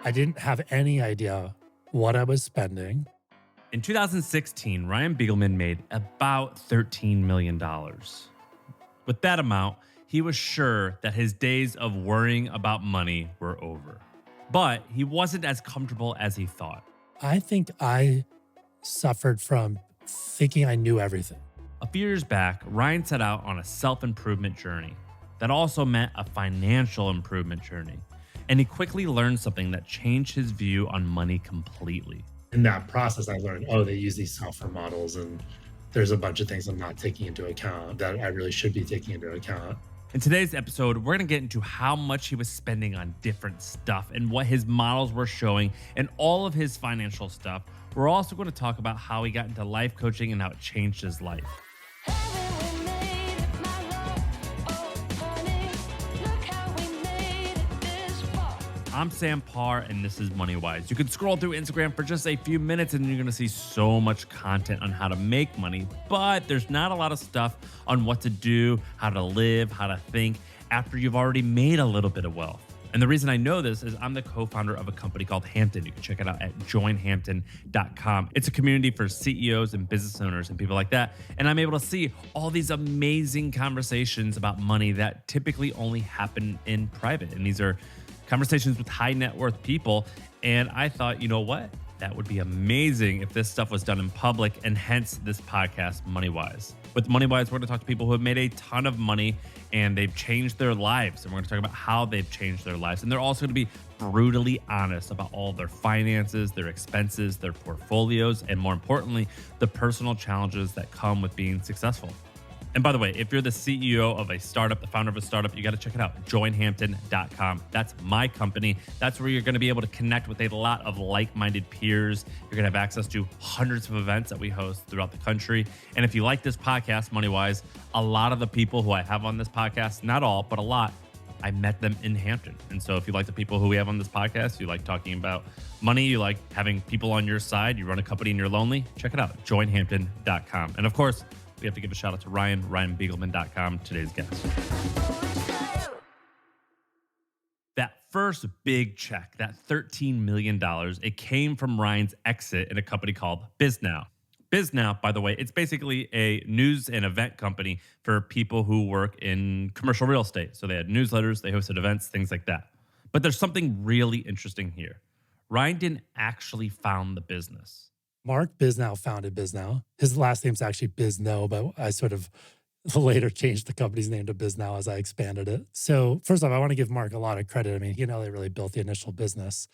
I didn't have any idea what I was spending. In 2016, Ryan Begelman made about $13 million. With that amount, he was sure that his days of worrying about money were over. But he wasn't as comfortable as he thought. I think I suffered from thinking I knew everything. A few years back, Ryan set out on a self-improvement journey that also meant a financial improvement journey. And he quickly learned something that changed his view on money completely. In that process, I learned, they use these software models and there's a bunch of things I'm not taking into account that I really should be taking into account. In today's episode, we're going to get into how much he was spending on different stuff and what his models were showing and all of his financial stuff. We're also going to talk about how he got into life coaching and how it changed his life. I'm Sam Parr, and this is Moneywise. You can scroll through Instagram for just a few minutes, and you're going to see so much content on how to make money, but there's not a lot of stuff on what to do, how to live, how to think after you've already made a little bit of wealth. And the reason I know this is I'm the co-founder of a company called Hampton. You can check it out at joinhampton.com. It's a community for CEOs and business owners and people like that. And I'm able to see all these amazing conversations about money that typically only happen in private. And these are conversations with high net worth people. And I thought, you know what? That would be amazing if this stuff was done in public, and hence this podcast, Moneywise. With Moneywise, we're going to talk to people who have made a ton of money and they've changed their lives. And we're going to talk about how they've changed their lives. And they're also going to be brutally honest about all their finances, their expenses, their portfolios, and more importantly, the personal challenges that come with being successful. And by the way, if you're the CEO of a startup, the founder of a startup, you got to check it out, joinhampton.com. That's my company. That's where you're going to be able to connect with a lot of like-minded peers. You're going to have access to hundreds of events that we host throughout the country. And if you like this podcast, Moneywise, a lot of the people who I have on this podcast, not all, but a lot, I met them in Hampton. And so if you like the people who we have on this podcast, you like talking about money, you like having people on your side, you run a company and you're lonely, check it out, joinhampton.com. And of course, we have to give a shout out to ryanbegelman.com, today's guest. That first big check, that $13 million, it came from Ryan's exit in a company called Bisnow. Bisnow, by the way, it's basically a news and event company for people who work in commercial real estate. So they had newsletters, they hosted events, things like that. But there's something really interesting here. Ryan didn't actually found the business. Mark Bisnow founded Bisnow. His last name's actually Bisnow, but I sort of later changed the company's name to Bisnow as I expanded it. So first off, I want to give Mark a lot of credit. I mean, he and Elliot really built the initial business.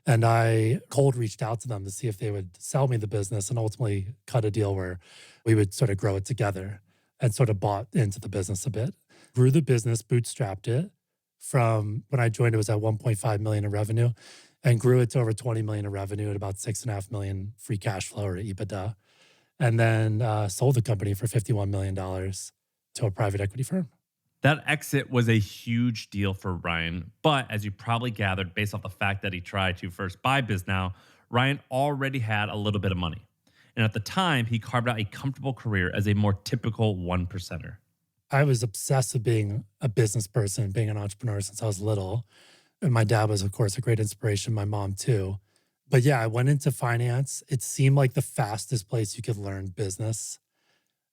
And I cold reached out to them to see if they would sell me the business and ultimately cut a deal where we would sort of grow it together, and sort of bought into the business a bit. Grew the business, bootstrapped it. From when I joined, it was at 1.5 million in revenue, and grew it to over 20 million in revenue at about 6.5 million free cash flow, or EBITDA. And then sold the company for $51 million to a private equity firm. That exit was a huge deal for Ryan. But as you probably gathered, based off the fact that he tried to first buy Bisnow, Ryan already had a little bit of money. And at the time, he carved out a comfortable career as a more typical one percenter. I was obsessed with being a business person, being an entrepreneur since I was little. And my dad was, of course, a great inspiration, my mom too. But yeah, I went into finance. It seemed like the fastest place you could learn business.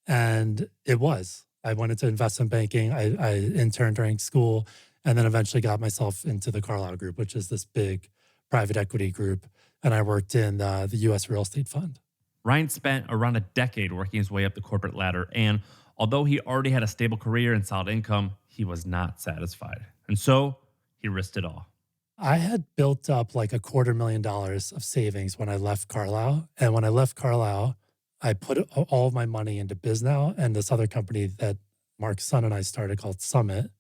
And it was. I went into investment banking. I interned during school, and then eventually got myself into the Carlyle Group, which is this big private equity group. And I worked in the U.S. real estate fund. Ryan spent around a decade working his way up the corporate ladder. And although he already had a stable career and solid income, he was not satisfied. And so he risked it all. I had built up like $250,000 of savings when I left Carlyle. And when I left Carlyle, I put all of my money into BizNow and this other company that Mark's son and I started called Summit,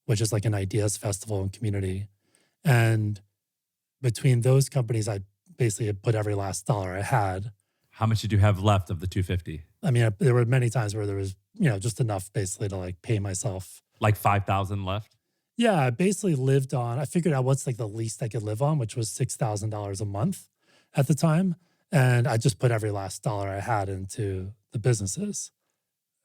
which is like an ideas festival and community. And between those companies, I basically had put every last dollar I had. How much did you have left of the 250? I mean, there were many times where there was, just enough basically to like pay myself. Like 5,000 left? Yeah, I basically lived on, I figured out what's like the least I could live on, which was $6,000 a month at the time. And I just put every last dollar I had into the businesses.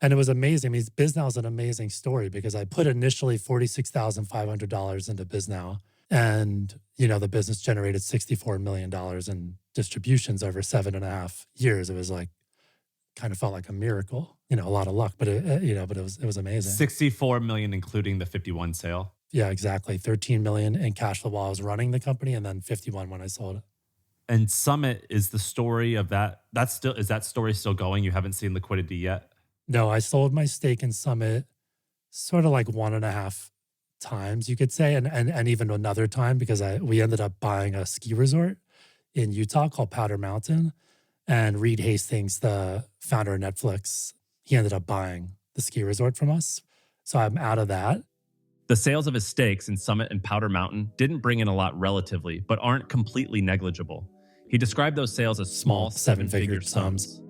And it was amazing. I mean, BizNow is an amazing story because I put initially $46,500 into BizNow. And, you know, the business generated $64 million in distributions over 7.5 years. It was like, kind of felt like a miracle, you know, a lot of luck, but but it was amazing. 64 million, including the 51 sale. Yeah, exactly. 13 million in cash flow while I was running the company, and then 51 when I sold it. And Summit is the story of that. That's still, is that story still going? You haven't seen liquidity yet? No, I sold my stake in Summit sort of like 1.5 times, you could say, and even another time because we ended up buying a ski resort in Utah called Powder Mountain. And Reed Hastings, the founder of Netflix, he ended up buying the ski resort from us. So I'm out of that. The sales of his stakes in Summit and Powder Mountain didn't bring in a lot relatively, but aren't completely negligible. He described those sales as small seven-figure sums.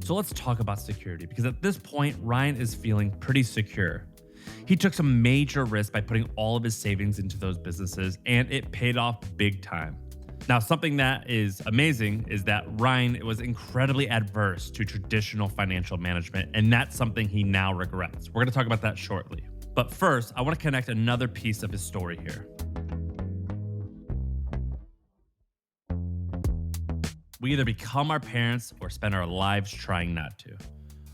So let's talk about security, because at this point, Ryan is feeling pretty secure. He took some major risks by putting all of his savings into those businesses, and it paid off big time. Now, something that is amazing is that Ryan was incredibly adverse to traditional financial management, and that's something he now regrets. We're going to talk about that shortly. But first, I want to connect another piece of his story here. We either become our parents or spend our lives trying not to.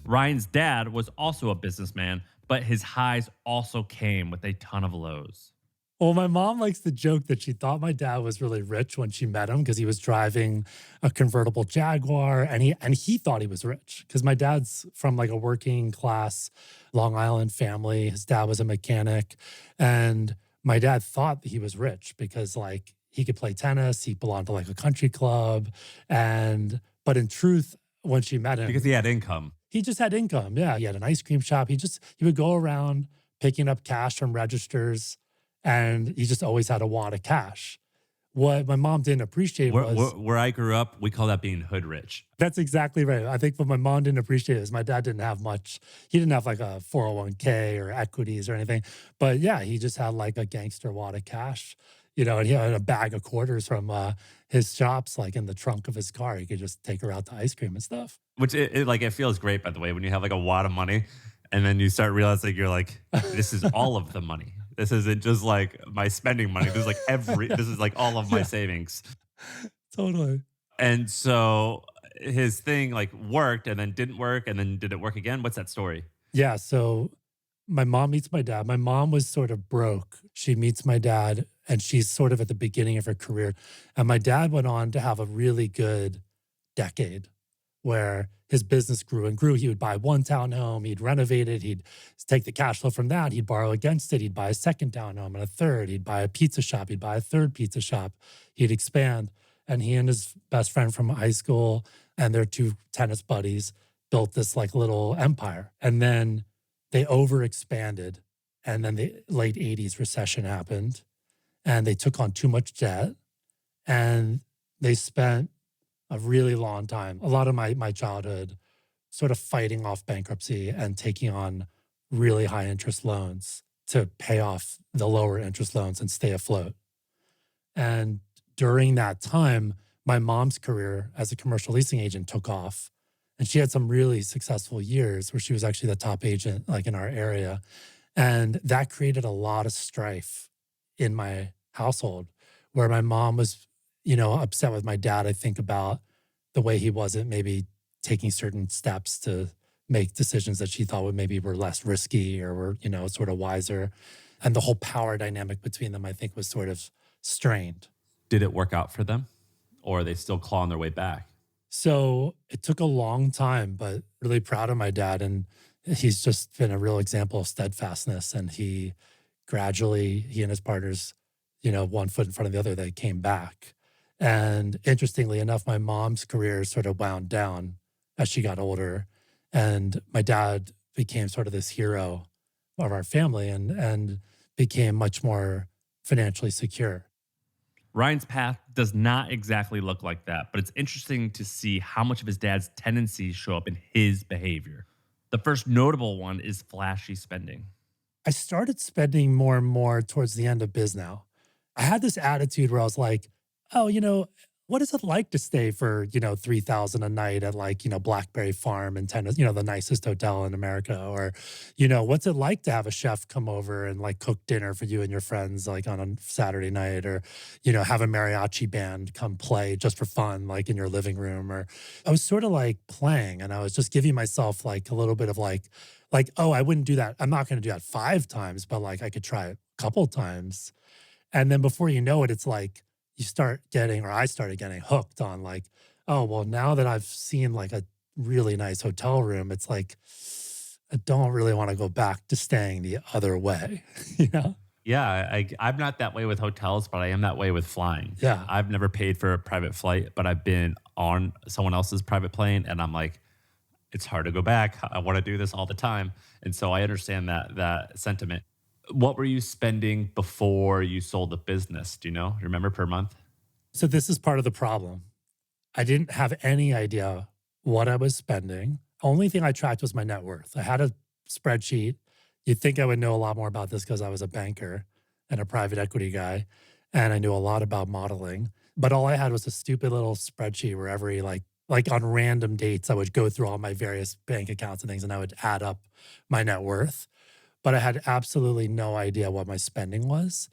Ryan's dad was also a businessman, but his highs also came with a ton of lows. Well, my mom likes to joke that she thought my dad was really rich when she met him because he was driving a convertible Jaguar, and he thought he was rich because my dad's from like a working class Long Island family. His dad was a mechanic, and my dad thought that he was rich because like he could play tennis, he belonged to like a country club, but in truth, when she met him, Because he had income. he just had income. Yeah, he had an ice cream shop. He would go around picking up cash from registers, and he just always had a wad of cash. What my mom didn't appreciate was Where I grew up, we call that being hood rich. that's exactly right. I think what my mom didn't appreciate is my dad didn't have much. He didn't have like a 401k or equities or anything. But yeah, he just had like a gangster wad of cash, you know, and he had a bag of quarters from his shops, like in the trunk of his car. He could just take her out to ice cream and stuff. Which it feels great, by the way, when you have like a wad of money and then you start realizing you're like, this is all of the money. This isn't just like my spending money. This is like this is like all of my savings. Totally. And so his thing like worked and then didn't work and then did it work again? What's that story? Yeah. So my mom meets my dad. My mom was sort of broke. She meets my dad, and she's sort of at the beginning of her career. And my dad went on to have a really good decade where his business grew and grew. He would buy one townhome, he'd renovate it, he'd take the cash flow from that, he'd borrow against it, he'd buy a second townhome and a third, he'd buy a pizza shop, he'd buy a third pizza shop, he'd expand. And he and his best friend from high school and their two tennis buddies built this like little empire. And then they overexpanded. And then the late 80s recession happened, and they took on too much debt, and they spent a really long time, a lot of my childhood, sort of fighting off bankruptcy and taking on really high interest loans to pay off the lower interest loans and stay afloat. And during that time, my mom's career as a commercial leasing agent took off. And she had some really successful years where she was actually the top agent like in our area. And that created a lot of strife in my household where my mom was, you know, upset with my dad, I think, about the way he wasn't maybe taking certain steps to make decisions that she thought were less risky or were, you know, sort of wiser. And the whole power dynamic between them, I think, was sort of strained. Did it work out for them? Or are they still clawing their way back? So it took a long time, but really proud of my dad. And he's just been a real example of steadfastness. And he and his partners, you know, one foot in front of the other, they came back. And interestingly enough, my mom's career sort of wound down as she got older. And my dad became sort of this hero of our family and became much more financially secure. Ryan's path does not exactly look like that, but it's interesting to see how much of his dad's tendencies show up in his behavior. The first notable one is flashy spending. I started spending more and more towards the end of BizNow. I had this attitude where I was like, oh, you know, what is it like to stay for, 3,000 a night at like, Blackberry Farm in Tennessee, the nicest hotel in America? Or, what's it like to have a chef come over and like cook dinner for you and your friends like on a Saturday night? Or, have a mariachi band come play just for fun, like in your living room? Or I was sort of like playing, and I was just giving myself like a little bit of like, oh, I wouldn't do that. I'm not going to do that 5 times, but like I could try it a couple times. And then before you know it, it's like you start getting, or I started getting hooked on like, oh, well, now that I've seen like a really nice hotel room, it's like, I don't really want to go back to staying the other way, you know? Yeah, I'm not that way with hotels, but I am that way with flying. Yeah. I've never paid for a private flight, but I've been on someone else's private plane, and I'm like, it's hard to go back. I want to do this all the time, and so I understand that sentiment. What were you spending before you sold the business? Do you know? Remember per month? So this is part of the problem. I didn't have any idea what I was spending. Only thing I tracked was my net worth. I had a spreadsheet. You'd think I would know a lot more about this because I was a banker and a private equity guy, and I knew a lot about modeling. But all I had was a stupid little spreadsheet where every like on random dates, I would go through all my various bank accounts and things, and I would add up my net worth. But I had absolutely no idea what my spending was.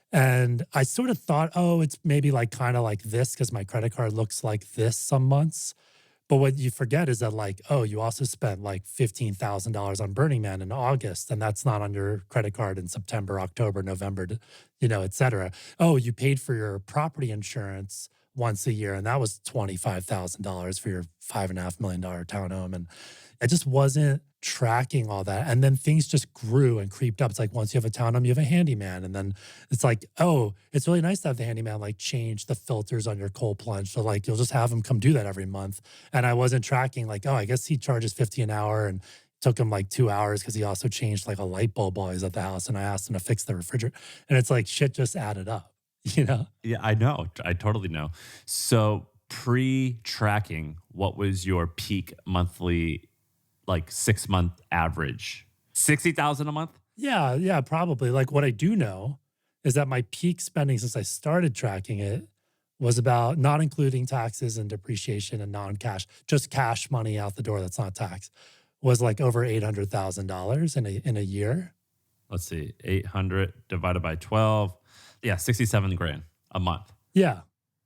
And I sort of thought, oh, it's maybe like kind of like this because my credit card looks like this some months. But what you forget is that like, oh, you also spent like $15,000 on Burning Man in August, and that's not on your credit card in September, October, November, et cetera. Oh, you paid for your property insurance once a year, and that was $25,000 for your $5.5 million townhome. And I just wasn't tracking all that. And then things just grew and creeped up. It's like once you have a townhome, you have a handyman. And then it's like, oh, it's really nice to have the handyman like change the filters on your cold plunge. So like you'll just have him come do that every month. And I wasn't tracking like, oh, I guess he charges 50 an hour, and took him like 2 hours because he also changed like a light bulb while he's at the house. And I asked him to fix the refrigerator. And it's like shit just added up, you know? Yeah, I know. I totally know. So pre-tracking, what was your peak monthly, like 6-month average? 60,000 a month? Yeah, probably. Like what I do know is that my peak spending since I started tracking it was about, not including taxes and depreciation and non-cash, just cash money out the door that's not tax, was like over $800,000 in a year. Let's see, 800 divided by 12. Yeah, 67 grand a month. Yeah.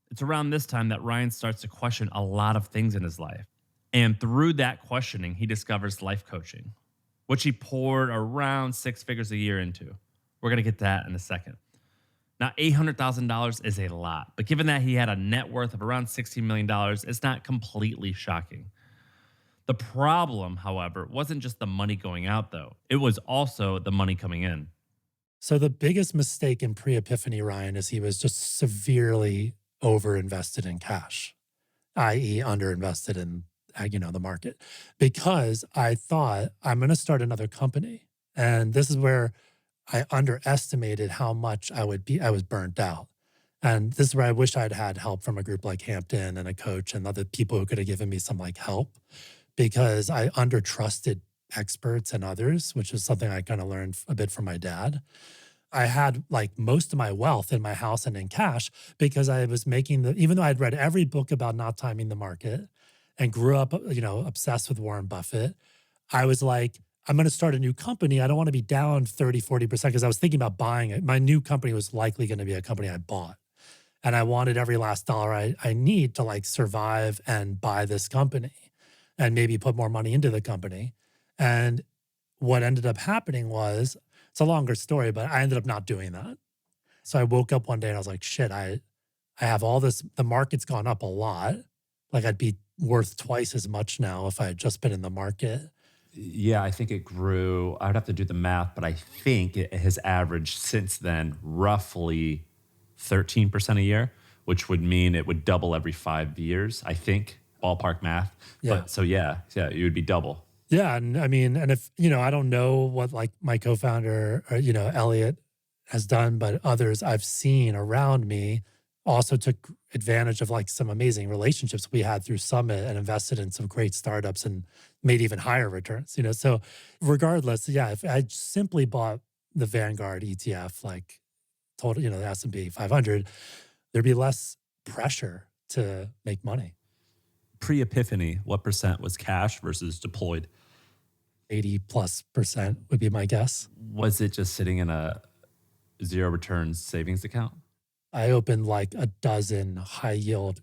It's around this time that Ryan starts to question a lot of things in his life. And through that questioning, he discovers life coaching, which he poured around 6 figures a year into. We're going to get to that in a second. Now, $800,000 is a lot, but given that he had a net worth of around $16 million, it's not completely shocking. The problem, however, wasn't just the money going out, though. It was also the money coming in. So the biggest mistake in pre-epiphany, Ryan, is he was just severely overinvested in cash, i.e. underinvested in the market, because I thought I'm going to start another company. And this is where I underestimated how much I was burnt out. And this is where I wish I'd had help from a group like Hampton and a coach and other people who could have given me some like help, because I undertrusted experts and others, which is something I kind of learned a bit from my dad. I had like most of my wealth in my house and in cash because I was even though I'd read every book about not timing the market and grew up, obsessed with Warren Buffett, I was like, I'm going to start a new company. I don't want to be down 30, 40% because I was thinking about buying it. My new company was likely going to be a company I bought. And I wanted every last dollar I need to like survive and buy this company and maybe put more money into the company. And what ended up happening was, it's a longer story, but I ended up not doing that. So I woke up one day and I was like, shit, I have all this, the market's gone up a lot. Like I'd be worth twice as much now if I had just been in the market. Yeah, I think it grew. I would have to do the math, but I think it has averaged since then roughly 13% a year, which would mean it would double every 5 years, I think, ballpark math. Yeah. But so yeah, it would be double. Yeah. And I mean, and if, I don't know what like my co-founder, or, Elliot has done, but others I've seen around me also took advantage of like some amazing relationships we had through Summit and invested in some great startups and made even higher returns, So regardless, yeah, if I simply bought the Vanguard ETF, like total, the S&P 500, there'd be less pressure to make money. Pre-epiphany, what percent was cash versus deployed? 80+% would be my guess. Was it just sitting in a zero returns savings account? I opened like a dozen high yield,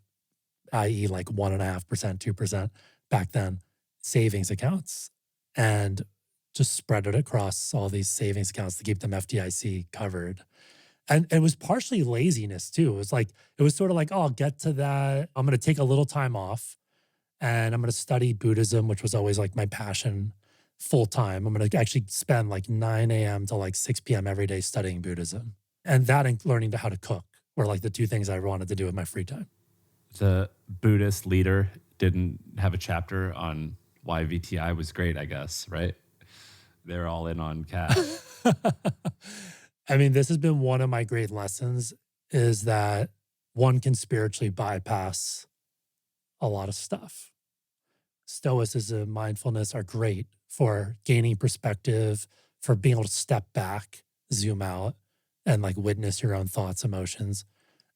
i.e., like 1.5%, 2% back then, savings accounts, and just spread it across all these savings accounts to keep them FDIC covered. And it was partially laziness too. It was sort of like, oh, I'll get to that. I'm going to take a little time off and I'm going to study Buddhism, which was always like my passion full time. I'm going to actually spend like 9 a.m. to like 6 p.m. every day studying Buddhism. And that and learning how to cook were like the two things I wanted to do in my free time. The Buddhist leader didn't have a chapter on why VTI was great, I guess, right? They're all in on cash. I mean, this has been one of my great lessons is that one can spiritually bypass a lot of stuff. Stoicism, mindfulness are great for gaining perspective, for being able to step back, zoom out, and like witness your own thoughts, emotions,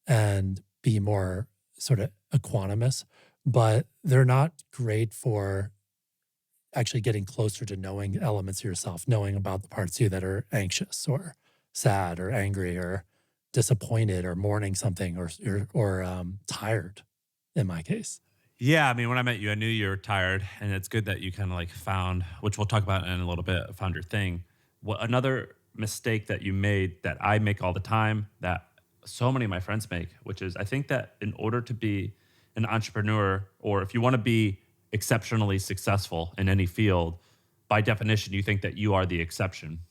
and be more sort of equanimous. But they're not great for actually getting closer to knowing elements of yourself, knowing about the parts of you that are anxious or sad or angry or disappointed or mourning something or tired in my case. Yeah, I mean, when I met you, I knew you were tired, and it's good that you kind of like found, which we'll talk about in a little bit, found your thing. What another mistake that you made that I make all the time, that so many of my friends make, which is I think that in order to be an entrepreneur, or if you want to be exceptionally successful in any field, by definition, you think that you are the exception.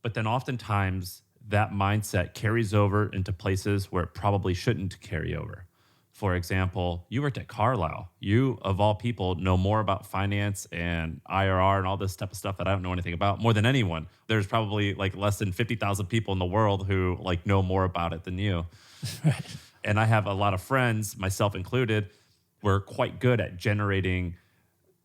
But then oftentimes that mindset carries over into places where it probably shouldn't carry over. For example, you worked at Carlisle. You, of all people, know more about finance and IRR and all this type of stuff that I don't know anything about more than anyone. There's probably like less than 50,000 people in the world who like know more about it than you. Right. And I have a lot of friends, myself included, were quite good at generating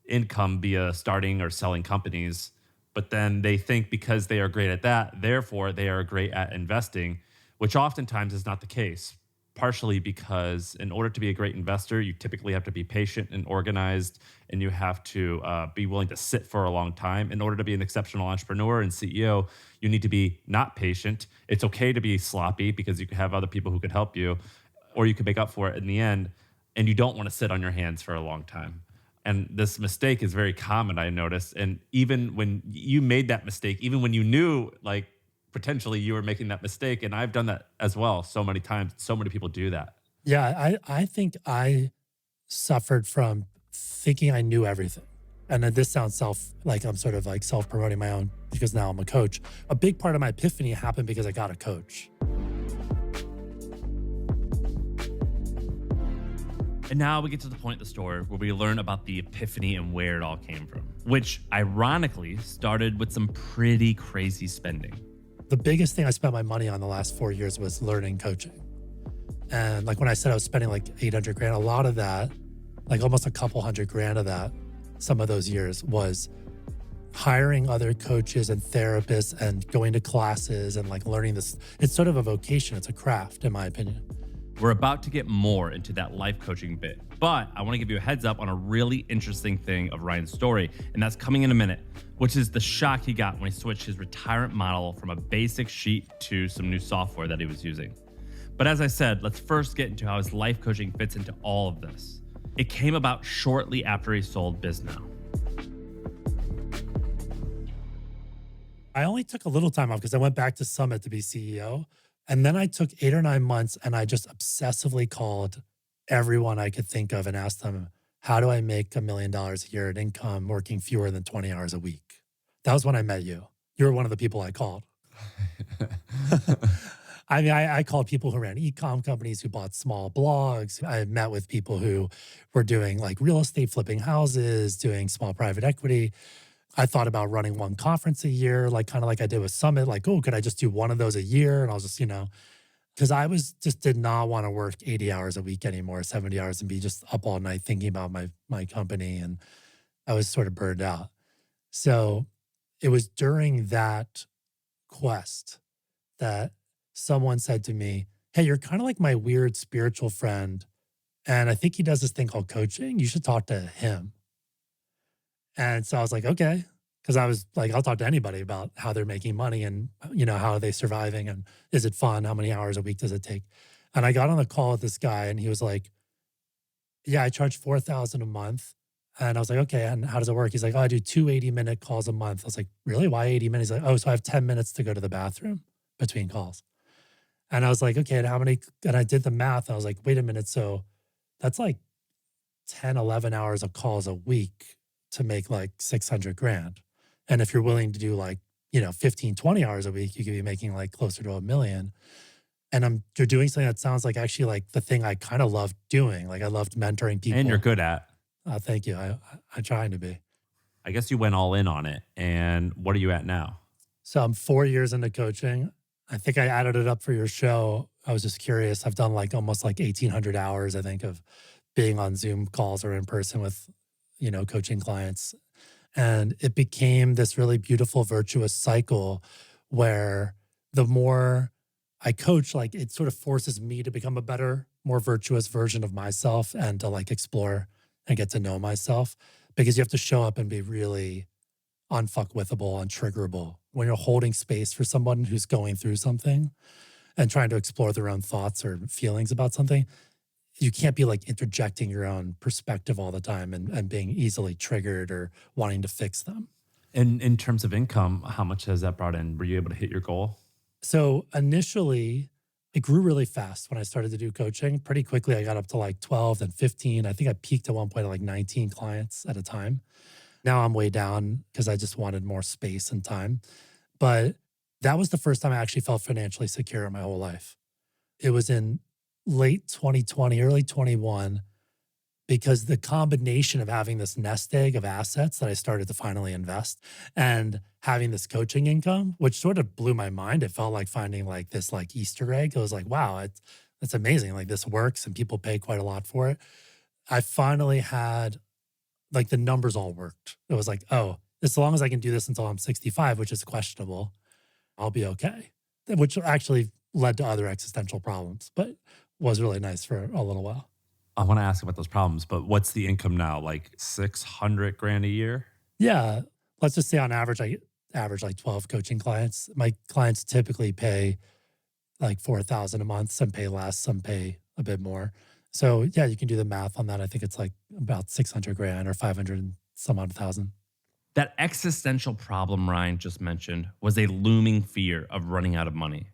income via starting or selling companies. But then they think because they are great at that, therefore they are great at investing, which oftentimes is not the case. Partially because in order to be a great investor, you typically have to be patient and organized, and you have to be willing to sit for a long time. In order to be an exceptional entrepreneur and CEO, you need to be not patient. It's okay to be sloppy because you can have other people who could help you, or you can make up for it in the end, and you don't want to sit on your hands for a long time. And this mistake is very common, I noticed. And even when you made that mistake, even when you knew like potentially you were making that mistake, and I've done that as well so many times. So many people do that. Yeah, I think I suffered from thinking I knew everything. And this sounds like I'm sort of like self-promoting my own because now I'm a coach. A big part of my epiphany happened because I got a coach. And now we get to the point of the story where we learn about the epiphany and where it all came from, which ironically started with some pretty crazy spending. The biggest thing I spent my money on the last 4 years was learning coaching. And like when I said I was spending like 800 grand, a lot of that, like almost a couple hundred grand of that, some of those years was hiring other coaches and therapists and going to classes and like learning this. It's sort of a vocation. It's a craft, in my opinion. We're about to get more into that life coaching bit, but I want to give you a heads up on a really interesting thing of Ryan's story, and that's coming in a minute, which is the shock he got when he switched his retirement model from a basic sheet to some new software that he was using. But as I said, let's first get into how his life coaching fits into all of this. It came about shortly after he sold BizNow. I only took a little time off because I went back to Summit to be CEO. And then I took 8 or 9 months and I just obsessively called everyone I could think of and asked them, how do I make $1 million a year in income working fewer than 20 hours a week? That was when I met you. You were one of the people I called. I mean, I called people who ran e-com companies, who bought small blogs. I met with people who were doing like real estate, flipping houses, doing small private equity. I thought about running one conference a year, like kind of like I did with Summit, like, oh, could I just do one of those a year? And I'll just, because I did not want to work 80 hours a week anymore, 70 hours and be just up all night thinking about my company. And I was sort of burned out. So it was during that quest that someone said to me, hey, you're kind of like my weird spiritual friend And I think he does this thing called coaching. You should talk to him. And so I was like, okay. Cause I was like, I'll talk to anybody about how they're making money and, how are they surviving and is it fun? How many hours a week does it take? And I got on the call with this guy and he was like, yeah, I charge 4,000 a month. And I was like, okay. And how does it work? He's like, oh, I do 2 80-minute calls a month. I was like, really? Why 80 minutes? He's like, oh, so I have 10 minutes to go to the bathroom between calls. And I was like, okay, and how many? And I did the math. I was like, wait a minute. So that's like 10, 11 hours of calls a week to make like 600 grand. And if you're willing to do like, 15, 20 hours a week, you could be making like closer to $1 million. And you're doing something that sounds like actually like the thing I kind of loved doing. Like I loved mentoring people. And you're good at. Thank you. I'm trying to be. I guess you went all in on it. And what are you at now? So I'm 4 years into coaching. I think I added it up for your show. I was just curious. I've done like almost like 1,800 hours, I think, of being on Zoom calls or in person with, coaching clients. And it became this really beautiful, virtuous cycle where the more I coach, like it sort of forces me to become a better, more virtuous version of myself and to like explore and get to know myself because you have to show up and be really unfuckwithable, untriggerable when you're holding space for someone who's going through something and trying to explore their own thoughts or feelings about something. You can't be like interjecting your own perspective all the time and being easily triggered or wanting to fix them. And in terms of income, how much has that brought in? Were you able to hit your goal? So initially, it grew really fast when I started to do coaching. Pretty quickly, I got up to like 12, then 15. I think I peaked at one point at like 19 clients at a time. Now I'm way down because I just wanted more space and time. But that was the first time I actually felt financially secure in my whole life. It was in late 2020, early 21, because the combination of having this nest egg of assets that I started to finally invest and having this coaching income, which sort of blew my mind. It felt like finding like this like Easter egg. It was like, wow, it's amazing. Like this works and people pay quite a lot for it. I finally had like the numbers all worked. It was like, oh, as long as I can do this until I'm 65, which is questionable, I'll be okay. Which actually led to other existential problems, but was really nice for a little while. I want to ask about those problems, but what's the income now? Like 600 grand a year? Yeah. Let's just say on average, I average like 12 coaching clients. My clients typically pay like 4,000 a month. Some pay less, some pay a bit more. So yeah, you can do the math on that. I think it's like about 600 grand or 500 and some odd thousand. That existential problem Ryan just mentioned was a looming fear of running out of money.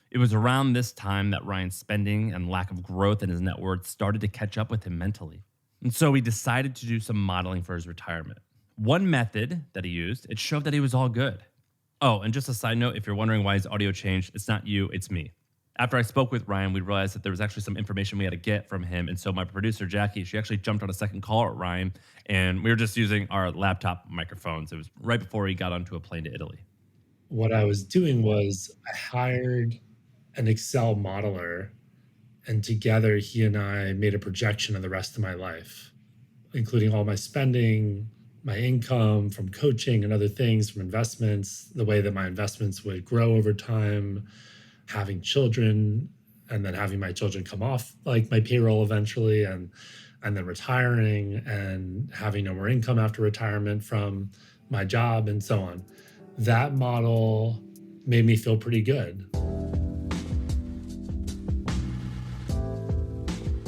It was around this time that Ryan's spending and lack of growth in his net worth started to catch up with him mentally. And so he decided to do some modeling for his retirement. One method that he used, it showed that he was all good. Oh, and just a side note, if you're wondering why his audio changed, it's not you, it's me. After I spoke with Ryan, we realized that there was actually some information we had to get from him. And so my producer, Jackie, she actually jumped on a second call at Ryan, and we were just using our laptop microphones. It was right before he got onto a plane to Italy. What I was doing was I hired an Excel modeler, and together he and I made a projection of the rest of my life, including all my spending, my income from coaching and other things, from investments, the way that my investments would grow over time, having children, and then having my children come off like my payroll eventually, and then retiring and having no more income after retirement from my job and so on. That model made me feel pretty good.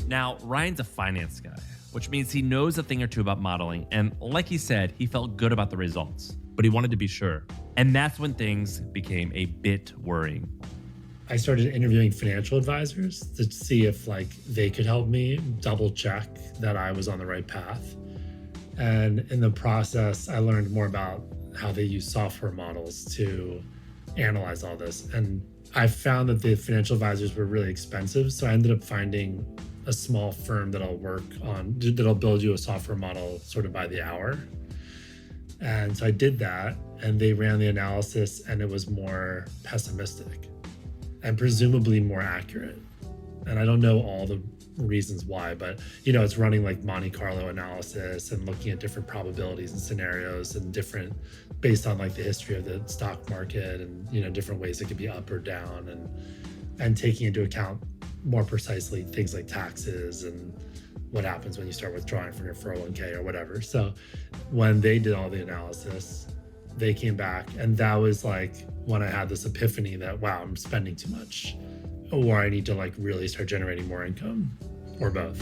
Now, Ryan's a finance guy, which means he knows a thing or two about modeling. And like he said, he felt good about the results, but he wanted to be sure. And that's when things became a bit worrying. I started interviewing financial advisors to see if like they could help me double check that I was on the right path. And in the process, I learned more about how they use software models to analyze all this. And I found that the financial advisors were really expensive. So I ended up finding a small firm that'll build you a software model sort of by the hour. And so I did that, and they ran the analysis, and it was more pessimistic and presumably more accurate. And I don't know all the reasons why, but it's running like Monte Carlo analysis and looking at different probabilities and scenarios and different based on like the history of the stock market and different ways it could be up or down, and taking into account more precisely things like taxes and what happens when you start withdrawing from your 401k or whatever. So when they did all the analysis, they came back, and that was like when I had this epiphany that, wow, I'm spending too much, or I need to like really start generating more income, or both.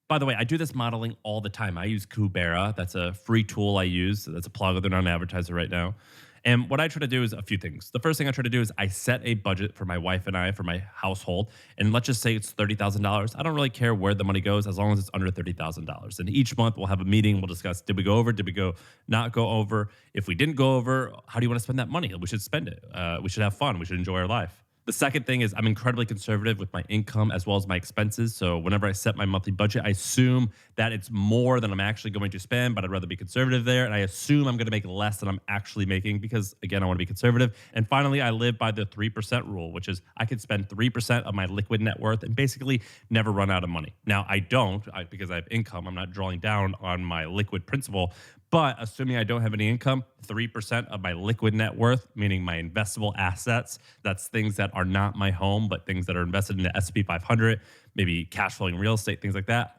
By the way, I do this modeling all the time. I use Kubera. That's a free tool I use. That's a plug. They're not an advertiser right now. And what I try to do is a few things. The first thing I try to do is I set a budget for my wife and I, for my household. And let's just say it's $30,000. I don't really care where the money goes as long as it's under $30,000. And each month we'll have a meeting. We'll discuss, did we go over? Did we not go over? If we didn't go over, how do you want to spend that money? We should spend it. We should have fun. We should enjoy our life. The second thing is I'm incredibly conservative with my income as well as my expenses. So whenever I set my monthly budget, I assume that it's more than I'm actually going to spend, but I'd rather be conservative there. And I assume I'm going to make less than I'm actually making because, again, I want to be conservative. And finally, I live by the 3% rule, which is I could spend 3% of my liquid net worth and basically never run out of money. Now, I don't because I have income. I'm not drawing down on my liquid principal. But assuming I don't have any income, 3% of my liquid net worth, meaning my investable assets, that's things that are not my home, but things that are invested in the S&P 500, maybe cash flowing real estate, things like that,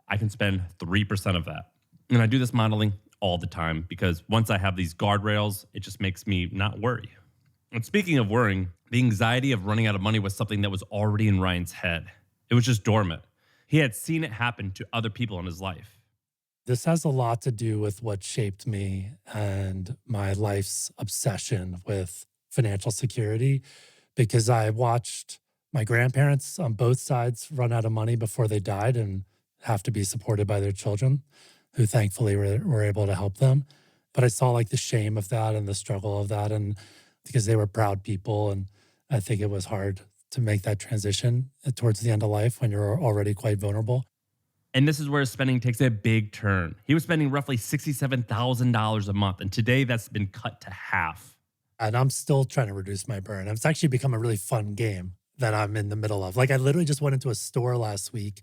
I can spend 3% of that. And I do this modeling all the time because once I have these guardrails, it just makes me not worry. And speaking of worrying, the anxiety of running out of money was something that was already in Ryan's head. It was just dormant. He had seen it happen to other people in his life. This has a lot to do with what shaped me and my life's obsession with financial security, because I watched my grandparents on both sides run out of money before they died and have to be supported by their children, who thankfully were able to help them. But I saw like the shame of that and the struggle of that, and because they were proud people. And I think it was hard to make that transition towards the end of life when you're already quite vulnerable. And this is where his spending takes a big turn. He was spending roughly $67,000 a month, and today that's been cut to half. And I'm still trying to reduce my burn. It's actually become a really fun game that I'm in the middle of. Like, I literally just went into a store last week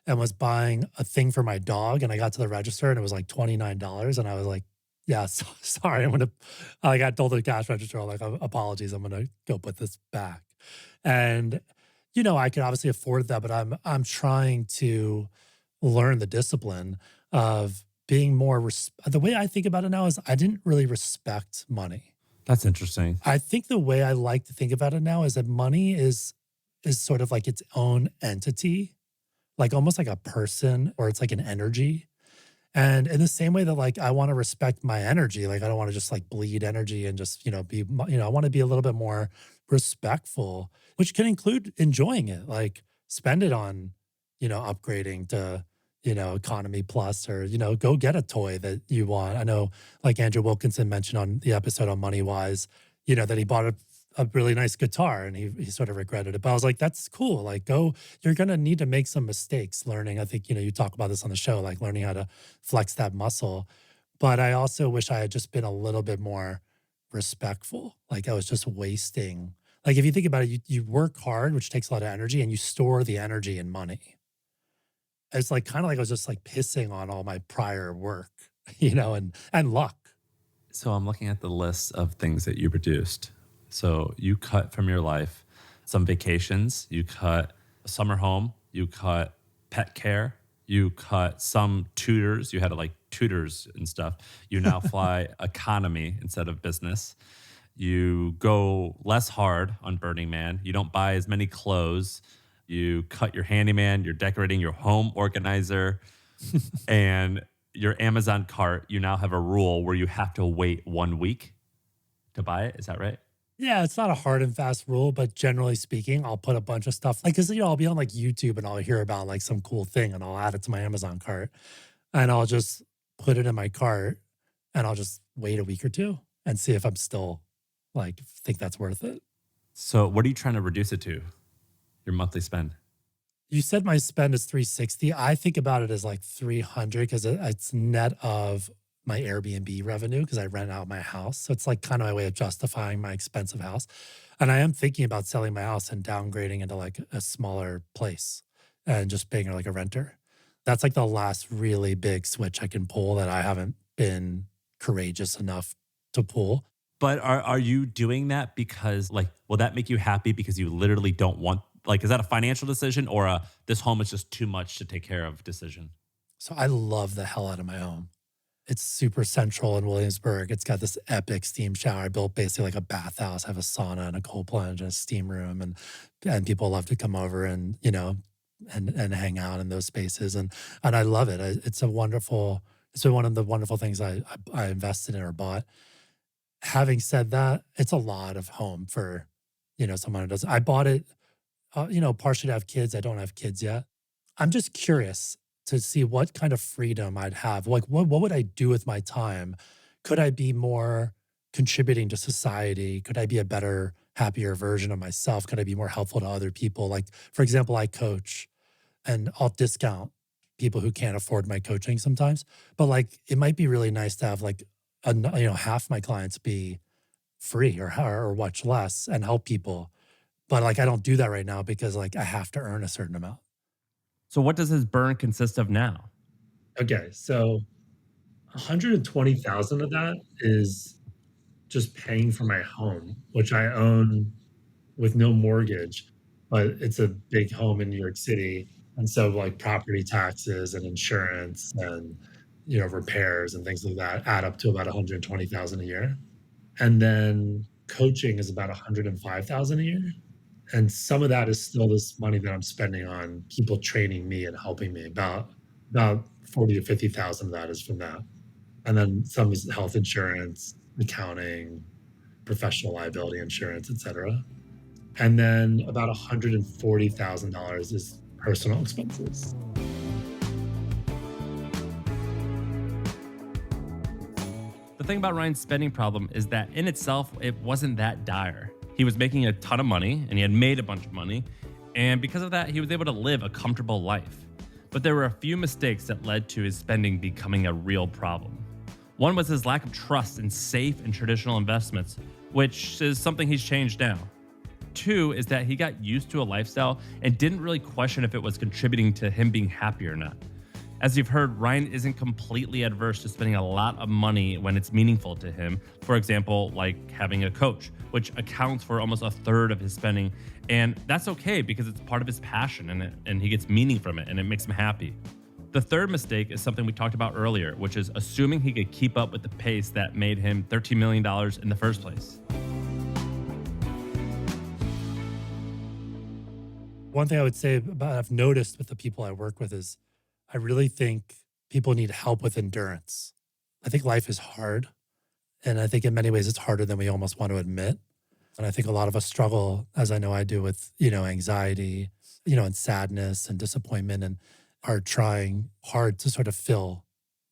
and was buying a thing for my dog, and I got to the register and it was like $29, and I was like, yeah, sorry, I got told the cash register, like, apologies, I'm gonna go put this back. And I could obviously afford that, but I'm trying to learn the discipline of being more the way I think about it now is I didn't really respect money. That's interesting. I think the way I like to think about it now is that money is sort of like its own entity, like almost like a person, or it's like an energy. And in the same way that like I want to respect my energy, like I don't want to just like bleed energy and just, be, I want to be a little bit more respectful, which can include enjoying it, like spend it on, upgrading to, Economy Plus, or, go get a toy that you want. I know, like Andrew Wilkinson mentioned on the episode on Moneywise, that he bought a really nice guitar and he sort of regretted it. But I was like, that's cool. Like, you're going to need to make some mistakes learning. I think, you talk about this on the show, like learning how to flex that muscle. But I also wish I had just been a little bit more respectful. Like I was just wasting. Like if you think about it, you work hard, which takes a lot of energy, and you store the energy in money. It's like kind of like I was just like pissing on all my prior work, and luck. So I'm looking at the list of things that you produced. So you cut from your life some vacations, you cut a summer home, you cut pet care, you cut some tutors. You had like tutors and stuff. You now fly economy instead of business. You go less hard on Burning Man. You don't buy as many clothes. You cut your handyman, you're decorating your home organizer, and your Amazon cart. You now have a rule where you have to wait 1 week to buy it. Is that right? Yeah, it's not a hard and fast rule, but generally speaking, I'll put a bunch of stuff like, because, I'll be on like YouTube and I'll hear about like some cool thing and I'll add it to my Amazon cart and I'll just put it in my cart and I'll just wait a week or two and see if I'm still like, think that's worth it. So what are you trying to reduce it to? Your monthly spend? You said my spend is 360. I think about it as like 300 because it's net of my Airbnb revenue because I rent out my house. So it's like kind of my way of justifying my expensive house. And I am thinking about selling my house and downgrading into like a smaller place and just being like a renter. That's like the last really big switch I can pull that I haven't been courageous enough to pull. But are you doing that because like will that make you happy because you literally don't want like is that a financial decision or a this home is just too much to take care of decision? So I love the hell out of my home. It's super central in Williamsburg. It's got this epic steam shower. I built basically like a bathhouse. I have a sauna and a cold plunge and a steam room, and people love to come over and and hang out in those spaces, and I love it. It's a wonderful. It's been one of the wonderful things I invested in or bought. Having said that, it's a lot of home for someone who does. I bought it, partially to have kids. I don't have kids yet. I'm just curious to see what kind of freedom I'd have. Like, what would I do with my time? Could I be more contributing to society? Could I be a better, happier version of myself? Could I be more helpful to other people? Like, for example, I coach and I'll discount people who can't afford my coaching sometimes. But like, it might be really nice to have like, half my clients be free or much less and help people. But like, I don't do that right now because like I have to earn a certain amount. So what does his burn consist of now? Okay, so 120,000 of that is just paying for my home, which I own with no mortgage, but it's a big home in New York City. And so like property taxes and insurance and repairs and things like that add up to about 120,000 a year. And then coaching is about 105,000 a year. And some of that is still this money that I'm spending on people training me and helping me. About 40 to 50,000 of that is from that. And then some is health insurance, accounting, professional liability insurance, et cetera. And then about $140,000 is personal expenses. The thing about Ryan's spending problem is that in itself, it wasn't that dire. He was making a ton of money and he had made a bunch of money. And because of that, he was able to live a comfortable life. But there were a few mistakes that led to his spending becoming a real problem. One was his lack of trust in safe and traditional investments, which is something he's changed now. Two is that he got used to a lifestyle and didn't really question if it was contributing to him being happy or not. As you've heard, Ryan isn't completely adverse to spending a lot of money when it's meaningful to him. For example, like having a coach, which accounts for almost a third of his spending. And that's okay because it's part of his passion and he gets meaning from it and it makes him happy. The third mistake is something we talked about earlier, which is assuming he could keep up with the pace that made him $13 million in the first place. One thing I would say about I've noticed with the people I work with is I really think people need help with endurance. I think life is hard. And I think in many ways it's harder than we almost want to admit. And I think a lot of us struggle, as I know I do, with, anxiety, and sadness and disappointment and are trying hard to sort of fill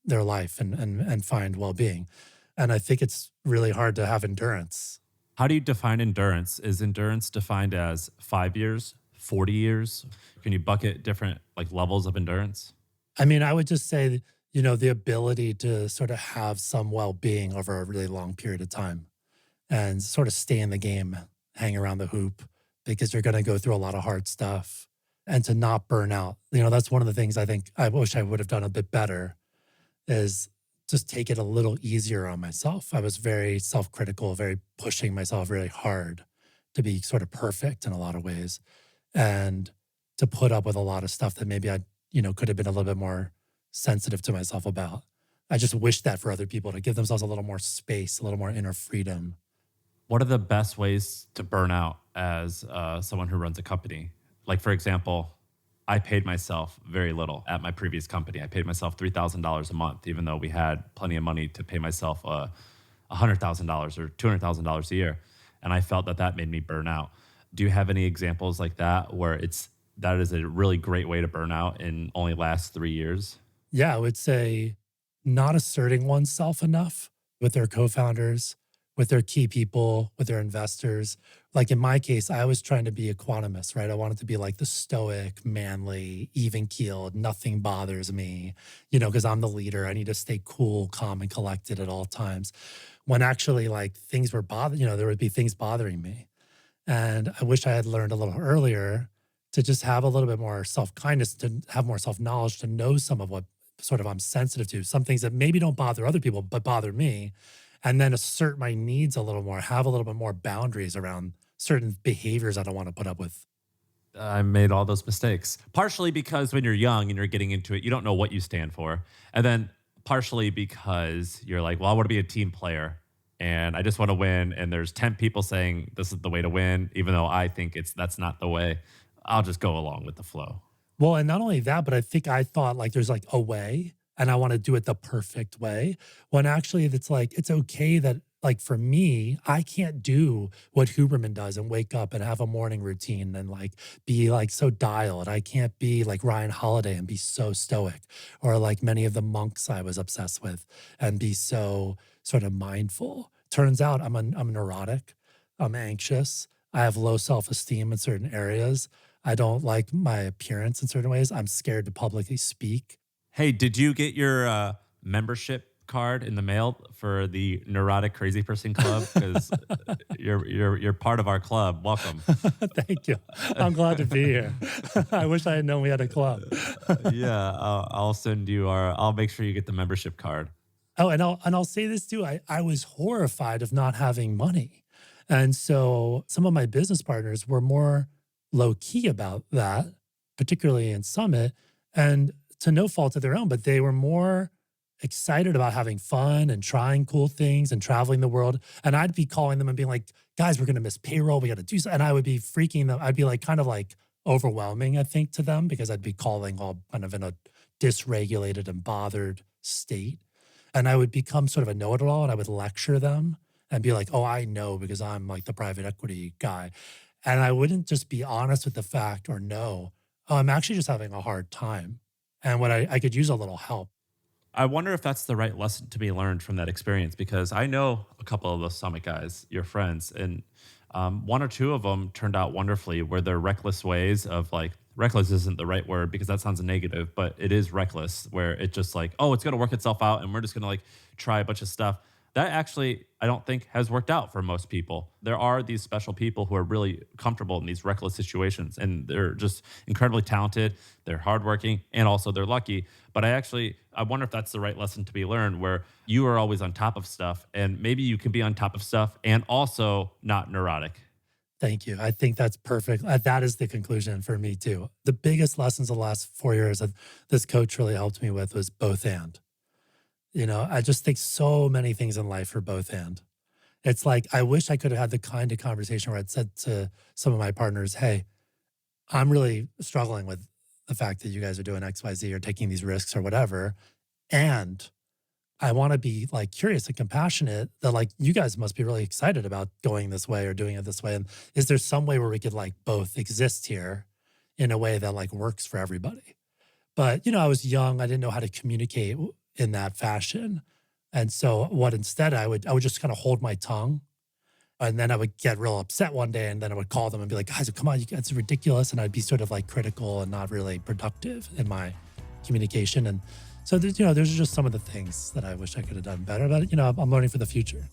their life and find well-being. And I think it's really hard to have endurance. How do you define endurance? Is endurance defined as 5 years, 40 years? Can you bucket different like levels of endurance? I mean, I would just say, the ability to sort of have some well-being over a really long period of time and sort of stay in the game, hang around the hoop because you're going to go through a lot of hard stuff and to not burn out. That's one of the things I think I wish I would have done a bit better is just take it a little easier on myself. I was very self-critical, very pushing myself really hard to be sort of perfect in a lot of ways and to put up with a lot of stuff that maybe I could have been a little bit more sensitive to myself about. I just wish that for other people to give themselves a little more space, a little more inner freedom. What are the best ways to burn out as someone who runs a company? Like, for example, I paid myself very little at my previous company. I paid myself $3,000 a month, even though we had plenty of money to pay myself $100,000 or $200,000 a year. And I felt that made me burn out. Do you have any examples like that where that is a really great way to burn out and only lasts 3 years? Yeah, I would say not asserting oneself enough with their co-founders, with their key people, with their investors. Like in my case, I was trying to be equanimous, right? I wanted to be like the stoic, manly, even keeled, nothing bothers me, because I'm the leader. I need to stay cool, calm, and collected at all times. When actually like things were there would be things bothering me. And I wish I had learned a little earlier to just have a little bit more self-kindness, to have more self-knowledge, to know some of what sort of I'm sensitive to, some things that maybe don't bother other people, but bother me. and then assert my needs a little more, have a little bit more boundaries around certain behaviors I don't want to put up with. I made all those mistakes. Partially because when you're young and you're getting into it, you don't know what you stand for. And then partially because you're like, well, I want to be a team player and I just want to win. And there's 10 people saying this is the way to win, even though I think that's not the way. I'll just go along with the flow. Well, and not only that, but I think I thought like there's like a way and I want to do it the perfect way. When actually it's like, it's okay that like for me, I can't do what Huberman does and wake up and have a morning routine and like be like so dialed. I can't be like Ryan Holiday and be so stoic, or like many of the monks I was obsessed with and be so sort of mindful. Turns out I'm neurotic. I'm anxious. I have low self-esteem in certain areas. I don't like my appearance in certain ways. I'm scared to publicly speak. Hey, did you get your membership card in the mail for the Neurotic Crazy Person Club? Because you're part of our club. Welcome. Thank you. I'm glad to be here. I wish I had known we had a club. Yeah, I'll send you I'll make sure you get the membership card. Oh, and I'll say this too. I was horrified of not having money. And so some of my business partners were more low key about that, particularly in Summit, and to no fault of their own, but they were more excited about having fun and trying cool things and traveling the world. And I'd be calling them and being like, guys, we're going to miss payroll. We got to do something. And I would be freaking them. I'd be like, kind of like overwhelming, I think, to them, because I'd be calling all kind of in a dysregulated and bothered state. And I would become sort of a know-it-all and I would lecture them and be like, oh, I know because I'm like the private equity guy. And I wouldn't just be honest with the fact or no, oh, I'm actually just having a hard time. And what I could use a little help. I wonder if that's the right lesson to be learned from that experience, because I know a couple of those Summit guys, your friends, and one or two of them turned out wonderfully, where their reckless ways of like, reckless isn't the right word because that sounds negative, but it is reckless, where it's just like, oh, it's going to work itself out and we're just going to like try a bunch of stuff. That actually, I don't think has worked out for most people. There are these special people who are really comfortable in these reckless situations, and they're just incredibly talented. They're hardworking, and also they're lucky. But I wonder if that's the right lesson to be learned, where you are always on top of stuff, and maybe you can be on top of stuff and also not neurotic. Thank you. I think that's perfect. That is the conclusion for me too. The biggest lessons of the last 4 years that this coach really helped me with was both and. You know, I just think so many things in life are both and. It's like, I wish I could have had the kind of conversation where I'd said to some of my partners, hey, I'm really struggling with the fact that you guys are doing X, Y, Z or taking these risks or whatever. And I want to be like curious and compassionate that like you guys must be really excited about going this way or doing it this way. And is there some way where we could like both exist here in a way that like works for everybody? But, you know, I was young. I didn't know how to communicate in that fashion. And so what instead I would just kind of hold my tongue, and then I would get real upset one day, and then I would call them and be like, guys, come on, it's ridiculous. And I'd be sort of like critical and not really productive in my communication. And so there's, you know, there's just some of the things that I wish I could have done better, but you know, I'm learning for the future.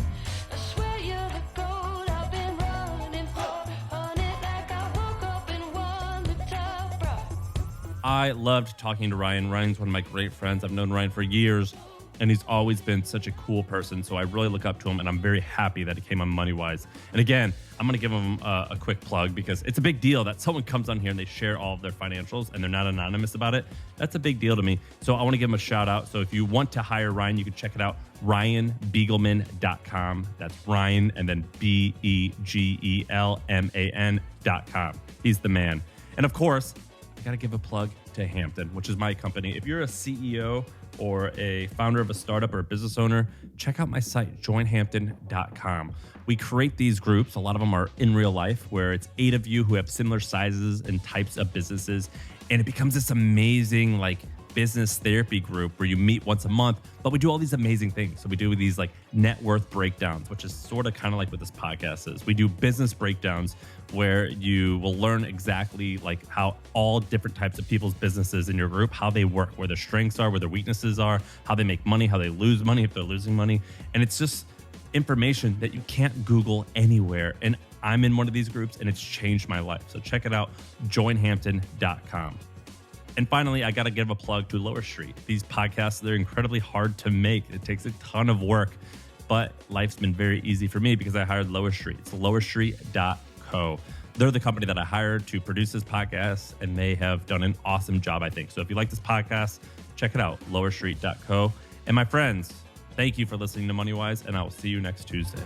I loved talking to Ryan. Ryan's one of my great friends. I've known Ryan for years, and he's always been such a cool person. So I really look up to him, and I'm very happy that he came on Moneywise. And again, I'm going to give him a quick plug because it's a big deal that someone comes on here and they share all of their financials and they're not anonymous about it. That's a big deal to me. So I want to give him a shout out. So if you want to hire Ryan, you can check it out. RyanBegelman.com. That's Ryan and then BEGELMAN.com. He's the man. And of course, I got to give a plug to Hampton, which is my company. If you're a CEO or a founder of a startup or a business owner, check out my site, joinhampton.com. We create these groups. A lot of them are in real life, where it's 8 of you who have similar sizes and types of businesses. And it becomes this amazing like business therapy group where you meet once a month, but we do all these amazing things. So we do these like net worth breakdowns, which is sort of kind of like what this podcast is. We do business breakdowns where you will learn exactly like how all different types of people's businesses in your group, how they work, where their strengths are, where their weaknesses are, how they make money, how they lose money if they're losing money. And it's just information that you can't Google anywhere. And I'm in one of these groups and it's changed my life. So check it out, joinhampton.com. And finally, I got to give a plug to Lower Street. These podcasts, they're incredibly hard to make. It takes a ton of work. but life's been very easy for me because I hired Lower Street. It's lowerstreet.co. They're the company that I hired to produce this podcast, and they have done an awesome job, I think. So if you like this podcast, check it out, lowerstreet.co. And my friends, thank you for listening to Moneywise, and I will see you next Tuesday.